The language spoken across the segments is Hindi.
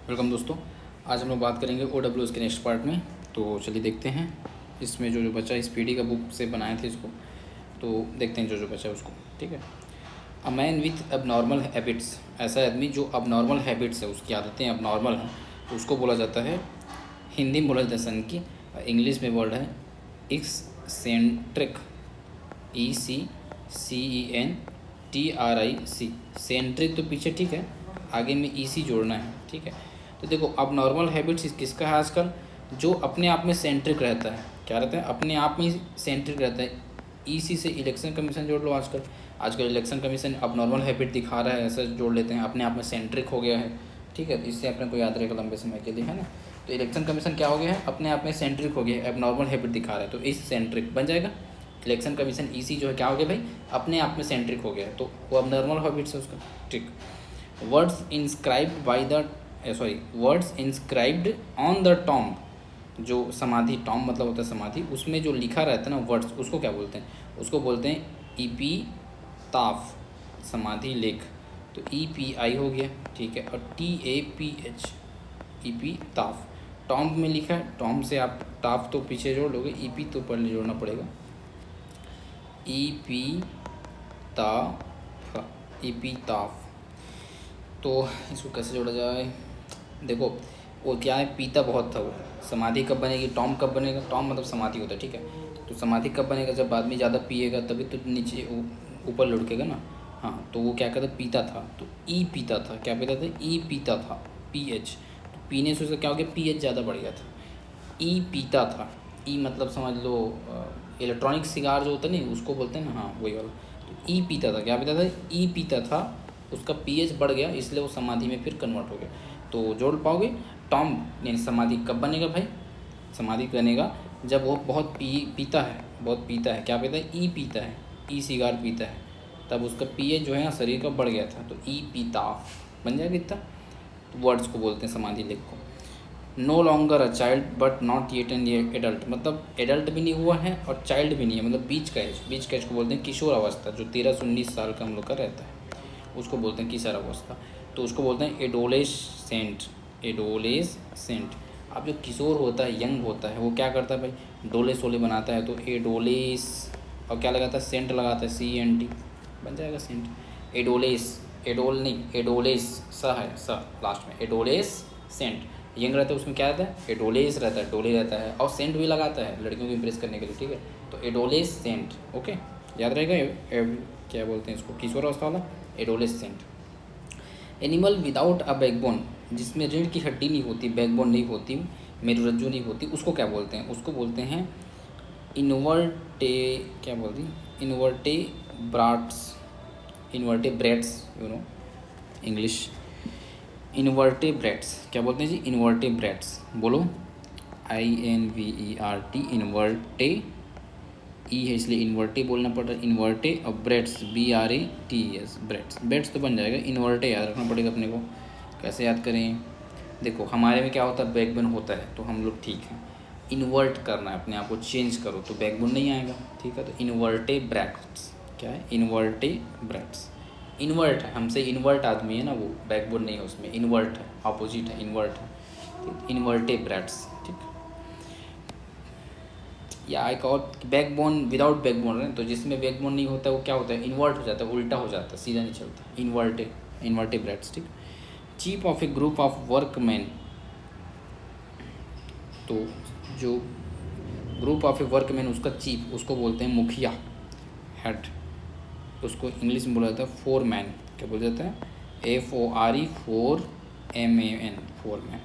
वेलकम दोस्तों। आज हम लोग बात करेंगे OWS के नेक्स्ट पार्ट में। तो चलिए देखते हैं इसमें जो बचा इस पीडी का बुक से बनाए थे इसको, तो देखते हैं जो बचा उसको। ठीक है। A man with abnormal habits, ऐसा आदमी जो अबनॉर्मल हैबिट्स है, उसकी आदतें अबनॉर्मल हैं, तो उसको बोला जाता है, हिंदी में बोला जाता है सन की, इंग्लिश में वर्ड है एक्सेंट्रिक, ECCENTRIC। सेंट्रिक तो पीछे ठीक है, आगे में EC जोड़ना है। ठीक है। तो देखो अब नॉर्मल हैबिट्स किसका है आजकल, जो अपने आप में सेंट्रिक रहता है। क्या रहता है? अपने आप में सेंट्रिक रहता है। EC से इलेक्शन कमीशन जोड़ लो। आजकल इलेक्शन कमीशन अब नॉर्मल हैबिट दिखा रहा है, ऐसा जोड़ लेते हैं, अपने आप में सेंट्रिक हो गया है। ठीक है। इससे अपने को याद रहेगा लंबे समय के लिए, है ना। तो इलेक्शन कमीशन क्या हो गया है? अपने आप में सेंट्रिक हो गया है, अब नॉर्मल हैबिट दिखा रहा है, तो इस सेंट्रिक बन जाएगा। इलेक्शन कमीशन EC जो है क्या हो गया भाई? अपने आप में सेंट्रिक हो गया है, तो वो अब नॉर्मल हैबिट्स है उसका। ठीक। Words inscribed by the words inscribed on the tomb, जो समाधि, टॉम्ब मतलब होता है समाधि, उसमें जो लिखा रहता है ना वर्ड्स, उसको क्या बोलते हैं? उसको बोलते हैं इपीताफ, समाधि लेख। तो EPI हो गया। ठीक है। और TAPH, इपीताफ। टॉम्ब में लिखा है, टॉम्ब से आप टाफ तो पीछे जोड़ लोगे, EP तो पहले जोड़ना पड़ेगा। इपीताफ। तो इसको कैसे जोड़ा जाए? देखो वो क्या है, पीता बहुत था वो। समाधि कब बनेगी? टॉम कब बनेगा? टॉम मतलब समाधि होता है। ठीक है। तो समाधि कब बनेगा? जब आदमी ज़्यादा पिएगा, तभी तो नीचे ऊपर लुढ़केगा ना। हाँ, तो वो क्या कहता? पीता था। तो पीता था। क्या पीता था? पीता था। PH, तो पीने से उसका क्या हो गया? PH ज़्यादा बढ़ गया था। पीता था। मतलब समझ लो इलेक्ट्रॉनिक सिगार जो होता है नहीं, उसको बोलते हैं ना। हाँ, वही वाला। तो पीता था। क्या पीता था? पीता था। उसका PH बढ़ गया, इसलिए वो समाधि में फिर कन्वर्ट हो गया। तो जोड़ पाओगे? टॉम्ब यानी समाधि कब बनेगा भाई? समाधि बनेगा जब वो बहुत पीता है, बहुत पीता है। क्या पीता है? पीता है, सिगार पीता है, तब उसका PH जो है ना शरीर का बढ़ गया था, तो पीताफ बन जाएगा इतना। तो वर्ड्स को बोलते हैं समाधि लेख को। No longer a child but not yet an adult, मतलब एडल्ट भी नहीं हुआ है और चाइल्ड भी नहीं है, मतलब बीच का एज। बीच का एज को बोलते हैं किशोर अवस्था, जो 13 से 19 साल का हम लोग का रहता है, उसको बोलते हैं किशोर अवस्था। तो उसको बोलते हैं एडोलेसेंट। एडोलेसेंट। अब जो किशोर होता है, यंग होता है, वो क्या करता है भाई? डोले सोले बनाता है, तो एडोलेस, और क्या लगाता है? सेंट लगाता है, CENT, बन जाएगा सेंट। एडोलेस, एडोल नहीं, एडोलेस, स है, स लास्ट में, एडोलेस सेंट। यंग रहता है उसमें क्या रहता है? एडोलेस रहता है, डोले रहता है, और सेंट भी लगाता है लड़कियों को इम्प्रेस करने के लिए। ठीक है। तो एडोलेस सेंट, ओके, याद रहेगा। क्या बोलते हैं इसको? किशोर अवस्था वाला, adolescent. Animal without a backbone, जिसमें रीढ़ की हड्डी नहीं होती, बैकबोन नहीं होती, मेरुरज्जु नहीं होती, उसको क्या बोलते हैं? उसको बोलते हैं इनवर्टे, क्या बोलती? इनवर्टेब्राट्स, इनवर्टेब्रेट्स, इंग्लिश। इनवर्टेब्रेट्स क्या बोलते हैं जी? इनवर्टेब्रेट्स बोलो। INVERT, इनवर्टे, है इसलिए इन्वर्टे बोलना पड़ रहा है। इन्वर्टे, और ब्रेड्स, BRATS, ब्रेड्स। ब्रेड्स तो बन जाएगा। इन्वर्टे याद रखना पड़ेगा अपने को। कैसे याद करें? देखो हमारे में क्या होता है? बैकबोन होता है, तो हम लोग ठीक है। इन्वर्ट करना है अपने आप को, चेंज करो तो बैकबोन नहीं आएगा। ठीक है। तो इन्वर्टे ब्रैक्ट्स क्या है? इन्वर्टे ब्रैक्ट्स। इन्वर्ट है, हमसे इन्वर्ट आदमी है ना, वो बैकबोन नहीं है उसमें, इन्वर्ट है, ऑपोजिट है, इन्वर्ट है। इन्वर्टे ब्रैक्ट्स। ठीक। या एक और बैकबोन विदाउट बैकबोन है, तो जिसमें बैकबोन नहीं होता है वो क्या होता है? इन्वर्ट हो जाता है, उल्टा हो जाता है, सीधा नहीं चलता, इन्वर्टेब्रेट्स। ठीक। Chief of A group of workman, तो जो ग्रुप ऑफ ए वर्कमैन, उसका चीफ, उसको बोलते हैं मुखिया, हेड। उसको इंग्लिश में बोला जाता है फोरमैन। क्या बोला जाता है? FORE, 4MAN, foreman.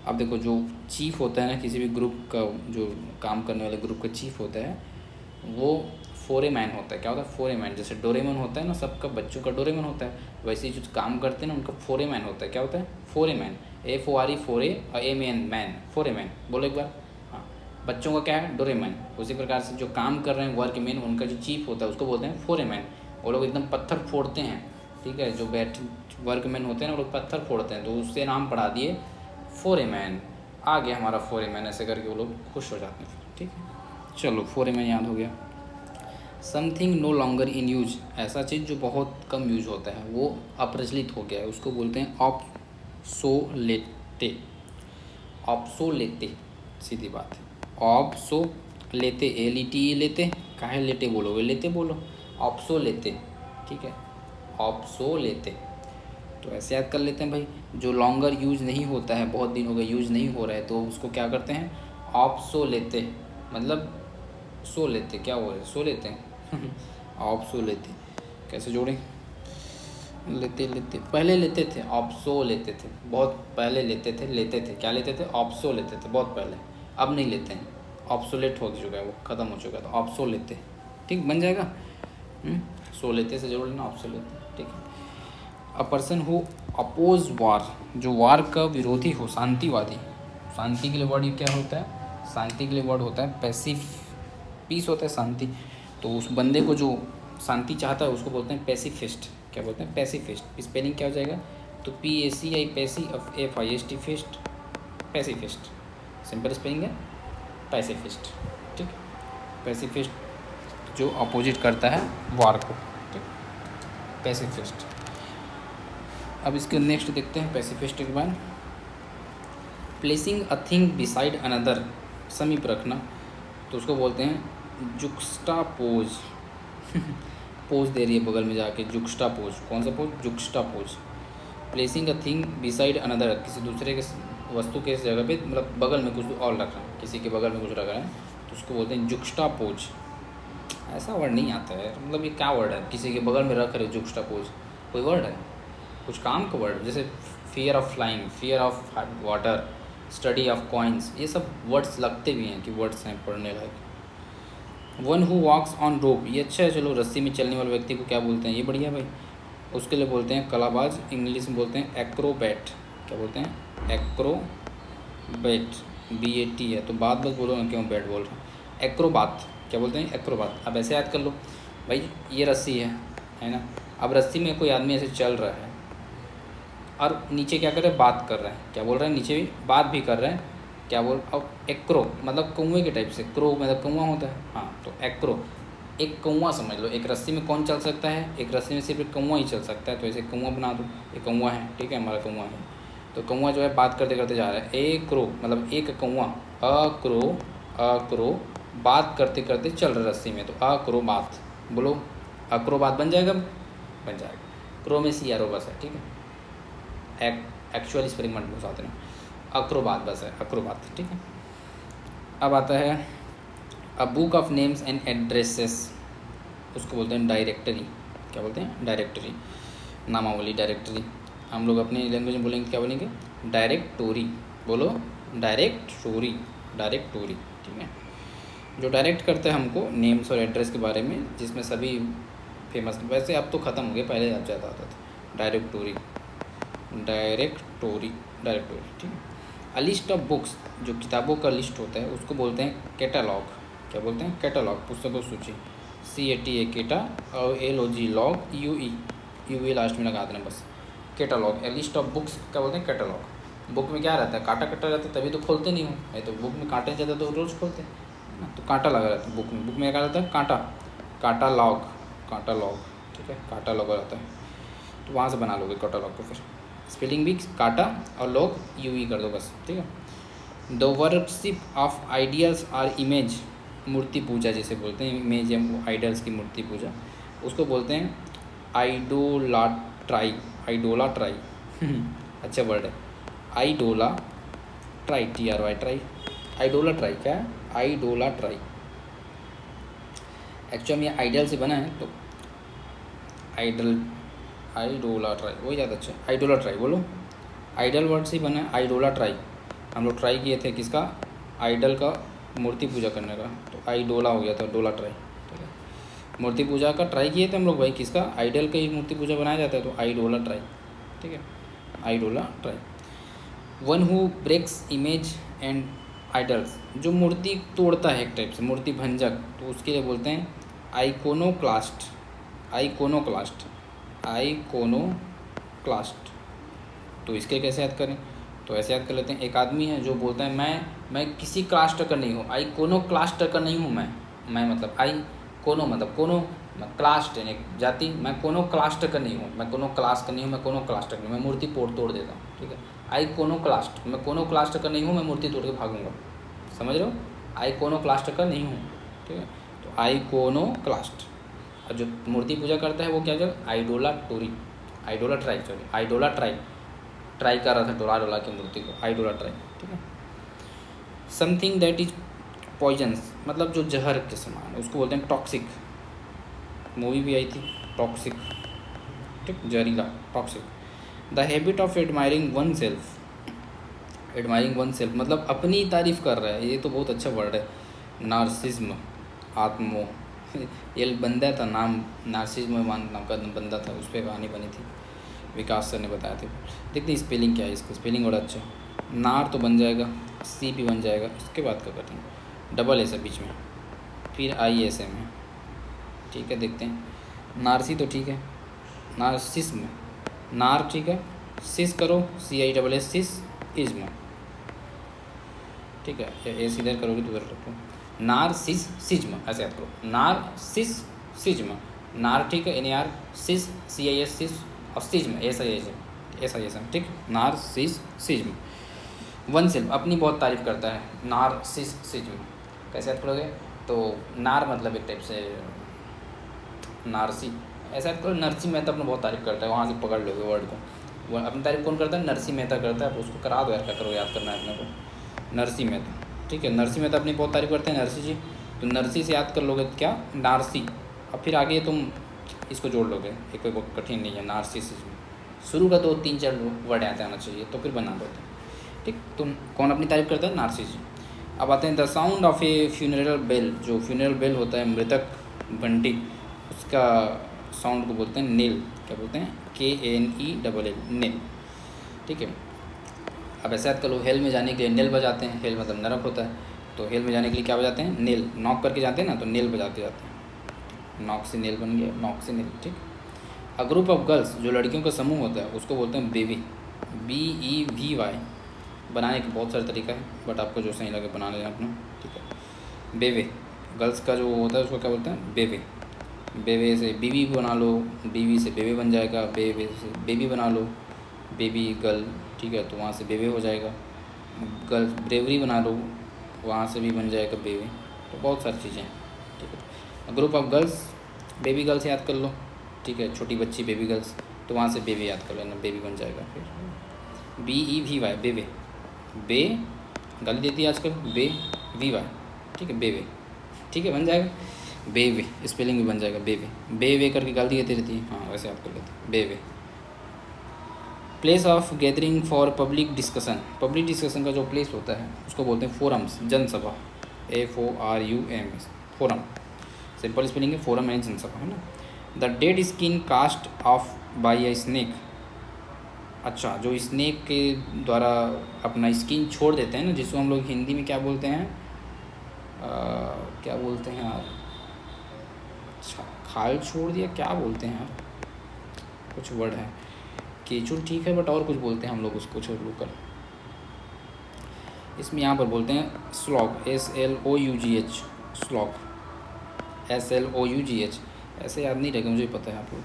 अब देखो जो चीफ होता है ना किसी भी ग्रुप का, जो काम करने वाले ग्रुप का चीफ होता है, वो फोरेमैन होता है। क्या होता है? फोरेमैन। जैसे डोरेमन होता है ना, सबका बच्चों का डोरेमन होता है, वैसे ही जो काम करते हैं ना उनका फोरेमैन होता है। क्या होता है? फोरेमैन। FORE, 4A, और AMAN, मैन, फोरेमैन। बोलो एक बार। हाँ, बच्चों का क्या है? डोरेमैन। उसी प्रकार से जो काम कर रहे हैं वर्कमैन, उनका जो चीफ होता है उसको बोलते हैं फोरेमैन। वो लोग एकदम पत्थर फोड़ते हैं। ठीक है। जो वर्कमैन होते हैं ना, वो लोग पत्थर फोड़ते हैं, तो उससे नाम पढ़ा दिए फोरेमैन। आ गया हमारा फोरेमैन, ऐसे करके वो लोग खुश हो जाते हैं। ठीक है। चलो फोरेमैन याद हो गया। Something no longer in use, ऐसा चीज़ जो बहुत कम यूज होता है, वो अप्रचलित हो गया है, उसको बोलते हैं ऑब्सोलेट। ते, ऑप्सो लेते, सीधी बात है। ऑप्सो लेते, LETE लेते, काहे लेटे बोलोगे, लेते बोलो, ऑप्सो लेते, ठीक है, ऑप्सो लेते। तो ऐसे याद कर लेते हैं भाई। जो लॉन्गर यूज नहीं होता है, बहुत दिन हो गए यूज नहीं हो रहा है, तो उसको क्या करते हैं, ऑप्सो लेते, मतलब सो लेते, क्या हो रहा है, सो लेते हैं ऑप्सो लेते, कैसे जोड़ें, लेते लेते, पहले लेते थे, ऑप्सो लेते थे, बहुत पहले लेते थे, क्या लेते थे, ऑप्सो लेते थे, बहुत पहले, अब नहीं लेते हैं, ऑप्सोलेट हो चुका है, वो ख़त्म हो चुका है, तो ऑप्सो लेते, ठीक बन जाएगा। सो लेते से जोड़ लेना, ऑप्सो लेते, ठीक है। अ पर्सन हु अपोज वार, जो वार का विरोधी हो, शांतिवादी, शांति के लिए वर्ड क्या होता है, शांति के लिए वर्ड होता है पैसिव, पीस होता है शांति, तो उस बंदे को जो शांति चाहता है उसको बोलते हैं पैसिफिस्ट, क्या बोलते हैं, पैसिफिस्ट। स्पेलिंग क्या हो जाएगा, तो PACI, पैसी, FIST, fist, pacifist, simple spelling है पैसिफिस्ट, ठीक, पैसिफिस्ट जो अपोजिट करता है वार को, ठीक, पैसिफिस्ट। अब इसके नेक्स्ट देखते हैं पैसिफिस्ट के बाद, placing a thing beside another, समीप रखना, तो उसको बोलते हैं जुक्स्टापोज पोज दे रही है बगल में जाके, जुक्स्टापोज, कौन सा pose, juxtapose. Placing a thing beside another, किसी दूसरे के वस्तु के जगह पे, मतलब बगल में कुछ और रखना, किसी के बगल में कुछ रख रहे हैं, तो उसको बोलते हैं जुक्स्टापोज। ऐसा वर्ड नहीं आता है, मतलब ये क्या वर्ड है, किसी के बगल में रख रहे जुक्स्टापोज, कोई वर्ड है, कुछ काम का वर्ड, जैसे fear of flying, fear of water, study of coins, ये सब वर्ड्स लगते भी हैं कि वर्ड्स हैं पढ़ने लायक। वन हु वॉक्स ऑन रोप, ये अच्छा है, चलो रस्सी में चलने वाले व्यक्ति को क्या बोलते हैं, ये बढ़िया भाई, उसके लिए बोलते हैं कलाबाज, इंग्लिश में बोलते हैं एक्रोबैट, क्या बोलते हैं, एक्रोबैट, BAT है, तो बात बस बोलो ना, क्यों बैट बोल रहा हूँ, एक्रोबात, क्या बोलते हैं, एक्रोबात। अब ऐसे याद कर लो भाई, ये रस्सी है ना, अब रस्सी में कोई आदमी ऐसे चल रहा है और नीचे क्या कर रहे हैं, बात कर रहे हैं, क्या बोल रहे हैं, नीचे भी बात भी कर रहे हैं, क्या बोल, अब एक्रो मतलब कौवे के टाइप से, क्रो मतलब कौवा होता है, हाँ, तो एक्रो, एक कौवा समझ लो, एक रस्सी में कौन चल सकता है, एक रस्सी में सिर्फ एक कौवा ही चल सकता है, तो ऐसे कौवा बना दो, एक कौवा है, ठीक है, हमारा कौवा है, तो कौवा जो है बात करते करते जा रहा है, ए क्रो मतलब एक कौवा, अक्रो बात करते करते चल रहा रस्सी में, तो अक्रो बात, बोलो अक्रो बात बन जाएगा, बन जाएगा, क्रो में CRO बस है, ठीक है, एक्चुअल स्पेलिंग मत घुसाते ना, अक्रोबात बस है, अक्रोबात, ठीक है। अब आता है a book of names and addresses, उसको बोलते हैं डायरेक्टरी, क्या बोलते हैं, डायरेक्टरी, नामावली, डायरेक्टरी। हम लोग अपने लैंग्वेज में बोलेंगे, क्या बोलेंगे, डायरेक्टोरी, बोलो डायरेक्टोरी, डायरेक्टोरी, ठीक है, जो डायरेक्ट करते हैं हमको नेम्स और एड्रेस के बारे में, जिसमें सभी फेमस, वैसे अब तो ख़त्म हो गया, पहले अब ज़्यादा आता था, डायरेक्टोरी, डायरेक्टोरी, डायरेक्टोरी, ठीक है। अ लिस्ट ऑफ बुक्स, जो किताबों का लिस्ट होता है उसको बोलते हैं कैटालॉग, क्या बोलते हैं, कैटालॉग, पुस्तकों सूची, CATA केटा और LOG लॉग, UE लास्ट में लगा देना बस, catalogue. A list of books क्या बोलते हैं, कैटालॉग। बुक में क्या रहता है, कांटा कटा रहता है, तभी तो खोलते नहीं हो, नहीं तो बुक में कांटे ज़्यादा तो रोज़ खोलते हैं, तो कांटा लगा रहता है बुक में क्या रहता है, कांटा, कांटा लॉग, ठीक है, कांटा लगा रहता है, तो वहाँ से बना लोगे कैटालॉग को, फिर स्पेलिंग भी काटा और लॉग UE कर दो बस, ठीक है। The worship of ideals are image, मूर्ति पूजा जिसे बोलते हैं, इमेज है आइडल्स की मूर्ति पूजा, उसको बोलते हैं आइडोलाट्राई, आइडोलाट्राई अच्छा वर्ड है, आइडोलाट्राई, TRY ट्राई, आइडोलाट्राई क्या है, आइडोलाट्राई, एक्चुअली में आइडल से बना है, तो आइडोलाट्राई वही ज़्यादा अच्छा, आइडोलाट्राई बोलो, आइडल वर्ड से बना है, आइडोलाट्राई। हम लोग ट्राई किए थे किसका, आइडल का मूर्ति पूजा करने का, तो आइडोला हो गया था, डोलाट्राई, ठीक है, मूर्ति पूजा का ट्राई किए थे हम लोग भाई, किसका, आइडल का ही मूर्ति पूजा बनाया जाता है, तो आइडोलाट्राई, ठीक है, idolatry. One who breaks image and idols, जो मूर्ति तोड़ता है एक टाइप से, मूर्ति भंजक, तो उसके लिए बोलते हैं आइकोनोक्लास्ट, आइकोनोक्लास्ट, आइकोनोक्लास्ट। तो इसके कैसे याद करें, तो ऐसे याद कर लेते हैं, एक आदमी है जो बोलता है मैं किसी क्लास्ट का नहीं हूँ, आइकोनोक्लास्ट का नहीं हूँ, मैं मतलब आइकोनो मतलब कोनो, क्लास्ट यानी जाति, मैं कोनो क्लास्ट का नहीं हूँ, मैं कोनो क्लास का नहीं हूँ, मैं कोनो क्लास्ट का नहीं हूँ, मैं मूर्ति तोड़ देता हूँ, ठीक है। आइकोनोक्लास्ट, मैं कोनोक्लास्ट का नहीं हूँ, मैं मूर्ति तोड़ के भागूंगा, समझ रहे हो, आइकोनोक्लास्ट का नहीं हूँ, ठीक है। तो आइकोनोक्लास्ट, और जो मूर्ति पूजा करता है वो क्या जब आइडोलाट्राई ट्राई कर रहा था डोला डोला की मूर्ति को, आइडोलाट्राई, ठीक है। समथिंग दैट इज पॉइजन्स, मतलब जो जहर के समान, उसको बोलते हैं टॉक्सिक। मूवी भी आई थी टॉक्सिक, ठीक, जहरीला, toxic. The habit of admiring one self, मतलब अपनी तारीफ कर रहा है, ये तो बहुत अच्छा वर्ड है। नार्सिज्म, आत्मोह, ये बंदा था नाम, नार्सिज्म नाम का बंदा था, उस पर कहानी बनी थी, विकास सर ने बताया थे। देखते हैं स्पेलिंग क्या है इसका, स्पेलिंग बड़ा अच्छा। नार तो बन जाएगा, सी भी बन जाएगा, इसके बाद क्या करते हैं, डबल एस है बीच में, फिर आई एस एम है, ठीक है। देखते हैं, नारसी तो ठीक है, नार्सिस्म, नार ठीक है, सिस करो, सी आई डबल एस, सिस इज्म, ठीक है। एस इधर करोगे तो उधर रखो, नार्सिसिज्म, ऐसे याद करो, नार्सिसिज्म, नार ठीक है, एन आर, सिस सी आई एस, सिस, और सिज्म एस आई एस एम, ठीक, नार्सिसिज्म। वन सेल्फ, अपनी बहुत तारीफ करता है, नार्सिसिज्म, कैसे याद करोगे, तो नार मतलब एक टाइप से नारसी, ऐसा याद करो, नरसी मेहता अपने बहुत तारीफ करता है, वहाँ से पकड़ लोगे वर्ड को। वो अपनी तारीफ कौन करता है, नरसी मेहता करता है, उसको करा दो यार, क्या करो, याद करना है अपने को, नरसी मेहता, ठीक है। नरसी मेहता अपनी बहुत तारीफ करते हैं, नरसी जी, तो नरसी से याद कर लोगे तो क्या, नारसी, अब फिर आगे तुम इसको जोड़ लोगे, ये कोई बहुत कठिन नहीं है, नार्सिसिज्म, शुरू का 2-3-4 वर्ड आते आना चाहिए, तो फिर बना देते, ठीक। तुम कौन अपनी तारीफ करता है, नार्सिसिज्म। अब आते हैं the sound of a funeral bell, जो फ्यूनरल बेल होता है, मृतक घंटी, उसका साउंड को बोलते हैं नेल, क्या बोलते हैं, KNELL, नेल, ठीक है। अब ऐसा याद कर लो, हेल में जाने के लिए नेल बजाते हैं, हेल मतलब नरक होता है, तो हेल में जाने के लिए क्या बजाते हैं, नेल, नॉक करके जाते हैं ना, तो नेल बजाते जाते हैं, नॉक से नेल बन गया, नॉक से नेल, ठीक। अ ग्रुप ऑफ गर्ल्स, जो लड़कियों का समूह होता है, उसको बोलते हैं बेवी, BEVY। बनाने के बहुत सारे तरीका है, बट आपको जो सही लगे बना लेना अपना, ठीक है। बेवे, गर्ल्स का जो होता है उसको क्या बोलते हैं, बेवे, बेवे से बीवी बना लो, बीवी से बेबे बन जाएगा, बेबे से बेबी बना लो, बेबी गर्ल, ठीक है, तो वहाँ से बेबे हो जाएगा। गर्ल ब्रेवरी बना लो, वहाँ से भी बन जाएगा बेबे, तो बहुत सारी चीज़ें हैं, ठीक है। Group of girls, baby girls याद कर लो, ठीक है, छोटी बच्ची बेबी गर्ल्स, तो वहाँ से बेबी याद कर लेना, बेबी बन जाएगा। फिर BEVY, बेबे, बे गाली देती है आजकल, BEVY, ठीक है, बेबे, ठीक है, बन जाएगा, बेवे, स्पेलिंग भी बन जाएगा, बेवे, बेवे करके गाली देती रहती है, हाँ वैसे आप कर लेते, बेवे। Place of gathering for public discussion, public discussion का जो प्लेस होता है उसको बोलते हैं फोरम्स, जनसभा, FORUMS, फोरम, सिंपल स्पेलिंग है, फोरम है जनसभा, है ना। The dead skin cast off by a snake, अच्छा, जो स्नेक के द्वारा अपना स्किन छोड़ देते हैं ना, जिसको हम लोग हिंदी में क्या बोलते हैं, क्या बोलते हैं यार, अच्छा, खाल छोड़ दिया, क्या बोलते हैं यार, कुछ वर्ड है, केचुल ठीक है, बट और कुछ बोलते हैं हम लोग उसको, छोड़ कर, इसमें यहाँ पर बोलते हैं स्लॉग, SLOUGH, स्लॉग, SLOUGH, ऐसे याद नहीं रहेगा, मुझे पता है आप लोग।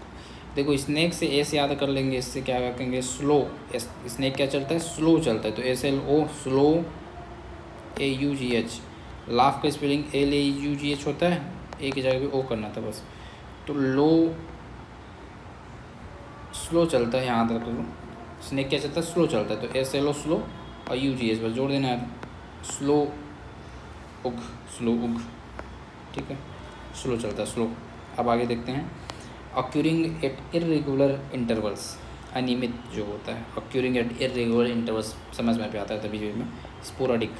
देखो स्नैक से एस याद कर लेंगे, इससे क्या कहेंगे, स्लो, स्नैक क्या चलता है, स्लो चलता है, तो SLO, स्लो, AUGH। लाफ का स्पेलिंग LAUGH होता है, एक ही जगह पे ओ करना था बस, तो लो, स्लो चलता है, यहाँ तक लो, स्नैक क्या चलता है, स्लो चलता है, तो SLO स्लो, और UGH बस जोड़ देना है, स्लो उग, स्लो उग, ठीक है, स्लो चलता है, स्लो। अब आगे देखते हैं, ऑक्यूरिंग एट इरेगुलर इंटरवल्स, अनियमित जो होता है, ऑक्यूरिंग एट इरेगुलर इंटरवल्स समझ में आता है तभी बीच में। स्पोराडिक,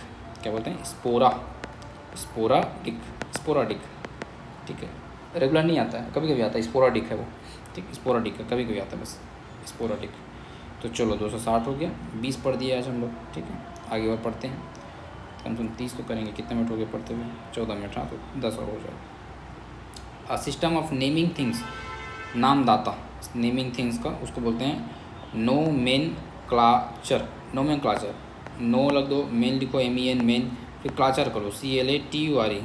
क्या बोलते हैं, स्पोराडिक, ठीक है, रेगुलर नहीं आता है, कभी कभी आता है, स्पोराडिक है वो, ठीक, स्पोराडिक है, कभी कभी आता है बस, स्पोराडिक। तो चलो 260 हो गया, 20 पढ़ दिया आज हम लोग, ठीक है। आगे और पढ़ते हैं, कम से कम 30 तो करेंगे, कितने मिनट हो गए पढ़ते हुए, 14 मिनट, हाँ, तो 10 और हो जाएगा। A system of naming things, नामदाता, नेमिंग थिंग्स का उसको बोलते हैं नोमेनक्लाचर, नोमेनक्लाचर, नो लग दो, मेन लिखो, MEN, मेन, फिर क्लाचर करो, CLATURE,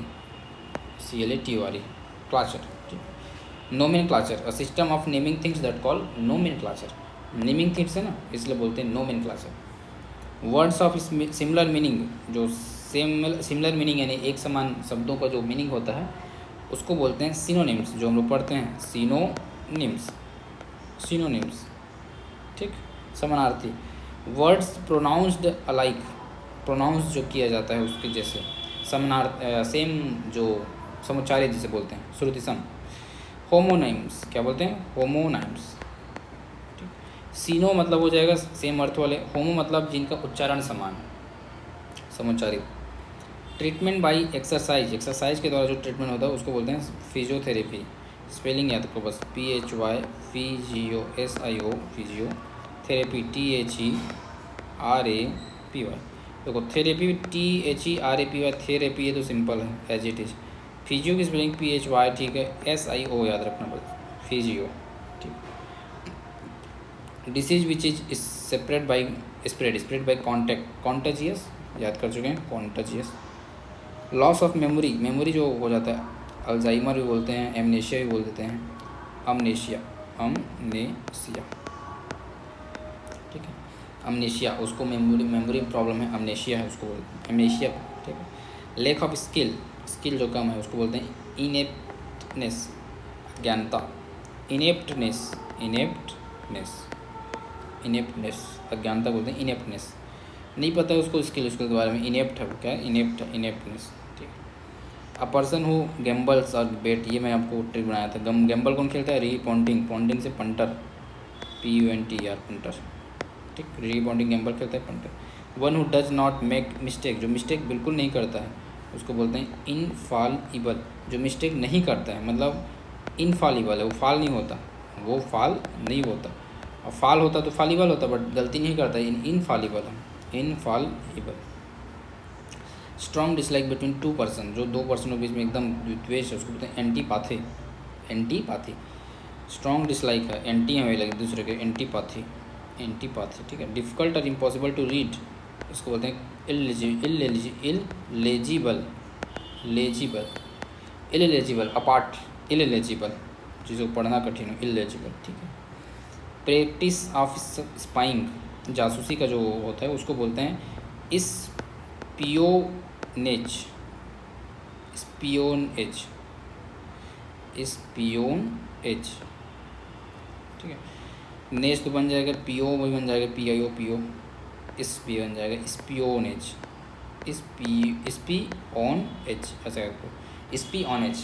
क्लाचर, ठीक। Nomenclature, a system of naming things that call nomenclature, naming things है ना, इसलिए बोलते हैं nomenclature. Words of similar meaning, जो सिमिलर मीनिंग यानी एक समान शब्दों का जो मीनिंग होता है उसको बोलते हैं सिनोनिम्स, जो हम लोग पढ़ते हैं सिनोनिम्स, सिनोनिम्स, ठीक, समानार्थी। वर्ड्स प्रोनाउंस्ड अलाइक, प्रोनाउंस जो किया जाता है उसके जैसे, सेम जो समुच्चारित जिसे बोलते हैं, श्रुति सम। होमोनाइम्स, क्या बोलते हैं, होमोनाइम्स। सीनो मतलब हो जाएगा सेम अर्थ वाले, होमो मतलब जिनका उच्चारण समान, समुच्चारित। ट्रीटमेंट बाय एक्सरसाइज, एक्सरसाइज के द्वारा जो ट्रीटमेंट होता है उसको बोलते हैं फिजियोथेरेपी। स्पेलिंग याद रखो बस, PHY FIGIO, physio, therapy THERAPY। देखो थेरेपी THERAPY, थेरेपी ये तो सिंपल है एज इट इज़। फिजियो की स्पेलिंग PHY, ठीक है, SIO याद रखना बस, फिजियो, ठीक। Disease which is separate by spread by contact, contagious याद कर चुके हैं, contagious. Loss of memory, memory जो हो जाता है, अल्जाइमर भी बोलते हैं, एमनेशिया भी बोल देते हैं, अमनेशिया, अमनेशिया, ठीक है। अमनेशिया उसको मेमोरी प्रॉब्लम है, अमनेशिया है उसको बोलते हैं, अमनेशिया, ठीक है। लैक ऑफ स्किल, स्किल जो कम है उसको बोलते हैं इनेप्टनेस, अज्ञानता, इनेप्टनेस, इनेप्टनेस, इनेप्टनेस, अज्ञानता बोलते हैं इनेप्टनेस। नहीं पता है उसको स्किल, उसके बारे में, इनेप्ट है वो, क्या है, इनेप्ट, इनेप्टनेस, ठीक है। अ पर्सन हु गैम्बल्स और बेट, ये मैं आपको ट्रिक बनाया था। गैम्बल कौन खेलता है, री पॉन्टिंग, पॉन्टिंग से पंटर, PUNTER, पंटर, ठीक, री पॉन्टिंग गैम्बल खेलता है, punter. One who does not make mistake, जो मिस्टेक बिल्कुल नहीं करता है उसको बोलते हैं इनफॉलिबल, जो मिस्टेक नहीं करता है मतलब इनफॉलिबल है, वो फॉल नहीं होता, वो फॉल नहीं होता, और फॉल होता तो फॉलिबल होता, बट गलती नहीं करता, इनफॉलिबल है, Infallible. Strong dislike between two person, जो दो पर्सनों के बीच में एकदम द्वेष है उसको बोलते हैं एंटीपैथी, एंटीपैथी। स्ट्रॉन्ग डिसलाइक है, एंटी हमें लगे दूसरे के, एंटीपैथी, एंटीपैथी, ठीक है। डिफ़िकल्ट और इम्पॉसिबल टू रीड, इसको बोलते हैं illegible, legible, illegible, apart, illegible, जिसको पढ़ना कठिन हो, इलेजिबल, ठीक है। प्रैक्टिस ऑफ स्पाइंग, जासूसी का जो होता है उसको बोलते हैं स्पियोनेज, स्पियोनेज, स्पियोनेज, ठीक है। नेज तो बन जाएगा, PO भी बन जाएगा, PIO, PO, इस भी बन जाएगा, स्पियोनेज, स्पियोनेज, ऐसा स्पियोनेज,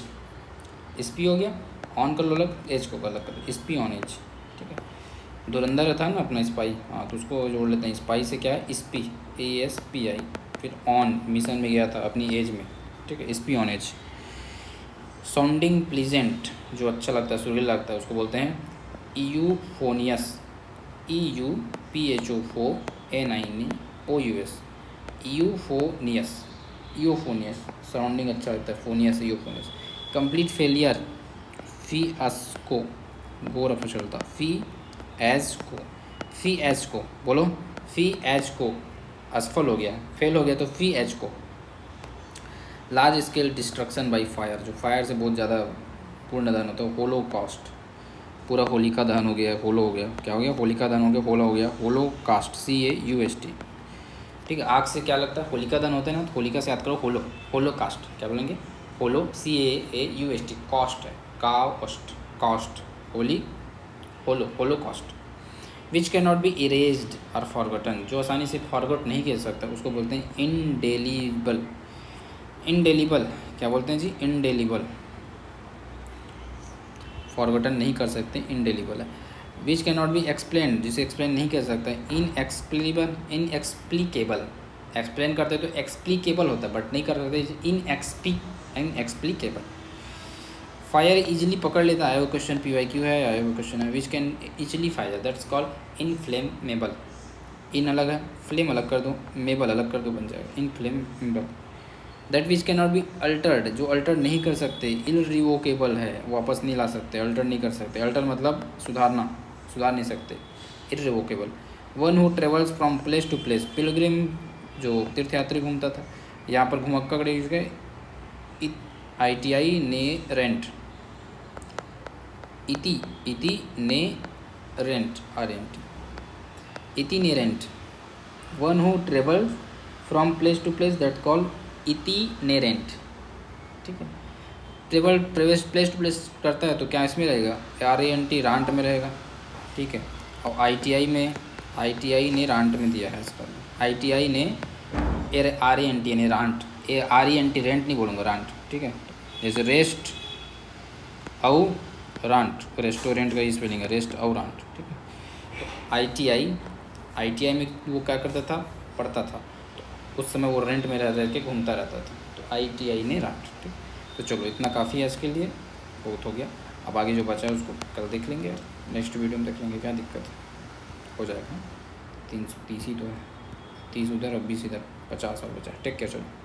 स्पी हो गया, ऑन कर लो अलग, एज को अलग कर लो, स्पियोनेज, ठीक है। धुरंधर था ना अपना स्पाई, हाँ तो उसको जोड़ लेते हैं, स्पाई से क्या है, स्पी, ASPI, फिर ऑन, मिशन में गया था अपनी एज में, ठीक है, स्पियोनेज। साउंडिंग प्लीजेंट, जो अच्छा लगता है, सुरीला लगता है, उसको बोलते हैं यूफोनियस, EUPHONIOUS, यूफोनियस, यूफोनियस, साउंडिंग अच्छा लगता है, फोनियस, यूफोनियस। कंप्लीट फेलियर, फियास्को, गौर रखना चलता, फिएस्को बोलो, फिएस्को, असफल हो गया, फेल हो गया तो fiasco. Large scale destruction by fire, जो फायर से बहुत ज़्यादा पूर्ण दहन होता है, होलोकॉस्ट, पूरा होलिका दहन हो गया, होलो हो गया, क्या हो गया, होलिका दहन हो गया, होलो हो गया, होलोकास्ट, CAUST, ठीक है। आग से क्या लगता है, होलिका दहन होता है ना, तो होलिका से याद करो, होलो, होलोकास्ट, क्या बोलेंगे, होलो, CAAUST, कॉस्ट है, कास्ट, कॉस्ट, होली, होलो, holocaust. Which can not be erased और फॉरगॉटन, जो आसानी से फॉरगॉट नहीं किया सकता उसको बोलते हैं इंडेलीबल, इंडेलीबल, क्या बोलते हैं जी, इंडेलीबल, फॉरगॉटन नहीं कर सकते, इंडेलीबल है। Which can not B explain, जिसे एक्सप्लेन नहीं कर सकता, इनएक्सप्लेनेबल, इनएक्सप्लिकेबल, एक्सप्लेन करते तो एक्सप्लिकेबल होता है बट नहीं कर सकते, इनएक्सप्लिकेबल। फायर इजीली पकड़ लेता है, वो क्वेश्चन PYQ है, आया वो क्वेश्चन है। Which can easily fire, that's called inflammable, इन अलग है, फ्लेम अलग कर दो, मेबल अलग कर दो, बन जाएगा inflammable. That which can not be altered, जो अल्टर नहीं कर सकते, इलरिवोकेबल है, वापस नहीं ला सकते, अल्टर नहीं कर सकते, अल्टर मतलब सुधारना, सुधार नहीं सकते, irrevocable. One who travels from place to place, pilgrim जो तीर्थयात्री घूमता था, यहाँ पर घुमक्का खड़े यूज गए, ITI ने रेंट, इति ने रेंट, RNT, itinerant, one who travel from place to place, that called itinerant. ठीक है, ट्रेवल प्लेस टू प्लेस करता है तो क्या इसमें रहेगा, RANT रांट में रहेगा। ठीक है, और ITI ने रांट में दिया है इसका, ITI ने RANT यानी रांट, RENT रेंट नहीं बोलूँगा, रांट। ठीक है, जैसे रेस्ट और रांट, रेस्टोरेंट का ही स्पेलिंग है, रेस्ट और रांट। ठीक है, तो ITI में वो क्या करता था, पढ़ता था, तो उस समय वो रेंट में रह के घूमता रहता था, तो ITI ने रांट। ठीक, तो चलो इतना काफ़ी है इसके लिए, बहुत हो गया। अब आगे जो बचा है उसको कल देख लेंगे, नेक्स्ट वीडियो में देख लेंगे, क्या दिक्कत है, हो जाएगा। 330 ही तो है, 30 उधर और 20 इधर, 50 और बचा है। टेक केयर, चलो।